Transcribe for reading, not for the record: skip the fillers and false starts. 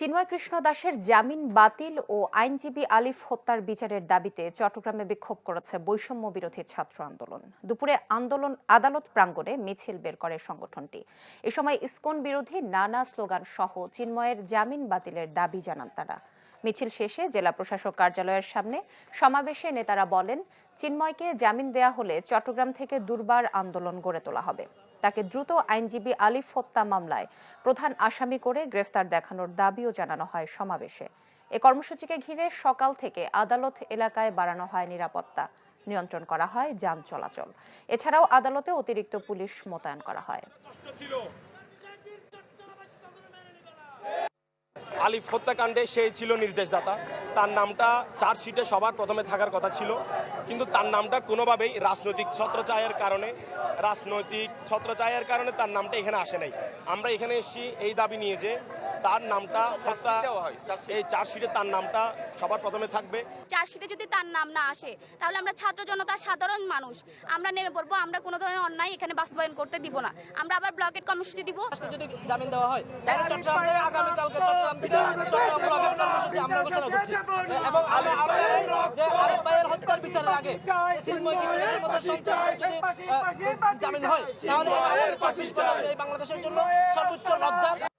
চিন্ময় কৃষ্ণ দাসের জামিন বাতিল ও আইনজীবী আলিফ হত্যার বিচারের দাবিতে চট্টগ্রামে বিক্ষোভ করেছে বৈষম্য বিরোধী ছাত্র আন্দোলন। দুপুরে আদালত প্রাঙ্গণে মিছিল বের করে সংগঠনটি। এ সময় ইসকন বিরোধী নানা স্লোগান সহ চিন্ময়ের জামিন বাতিলের দাবি জানান তারা। মিছিল শেষে জেলা প্রশাসক কার্যালয়ের সামনে সমাবেশে নেতারা বলেন, চিন্ময়কে জামিন দেয়া হলে চট্টগ্রাম থেকে দুর্বার আন্দোলন গড়ে তোলা হবে। তাকে দ্রুত আইনজীবী আলিফ হত্যা মামলায় প্রধান আসামি করে গ্রেফতার দেখানোর দাবিও জানানো হয় সমাবেশে। এ কর্মসূচিকে ঘিরে সকাল থেকে আদালত এলাকায় বাড়ানো হয় নিরাপত্তা, নিয়ন্ত্রণ করা হয় যান চলাচল। এছাড়াও আদালতে অতিরিক্ত পুলিশ মোতায়েন করা হয়। আলিফ হত্যাকাণ্ডে সেই ছিল নির্দেশদাতা। তার নামটা চার্জশিটে সবার প্রথমে থাকার কথা ছিল, কিন্তু তার নামটা কোনোভাবেই রাজনৈতিক ছত্রছায়ার কারণে তার নামটা এখানে আসে নাই। আমরা এখানে এসেছি এই দাবি নিয়ে যে তার নামটা এই চার্জশিটে তার নামটা সবার প্রথমে থাকবে। চার্জশিটে যদি তার নাম না আসে তাহলে আমরা ছাত্র জনতা সাধারণ মানুষ আমরা নেমে পড়বো। আমরা কোনো ধরনের অন্যায় এখানে বাস্তবায়ন করতে দিব না। আমরা আবার ব্লকেট কর্মসূচি দিব। যদি জামিন দেওয়া হয় তাহলে চট্টগ্রামে আগামীকালকে চট্টগ্রাম থেকে চট্টগ্রাম ব্লকেট কর্মসূচি আমরা ঘোষণা করছি এবং আমরা যে আরিফ ভাইয়ের হত্যার বিচারের আগে চিন্ময় কৃষ্ণের মতো সন্ত্রাস যদি জামিন হয় তাহলে এই বাংলাদেশের জন্য সর্বোচ্চ লজ্জার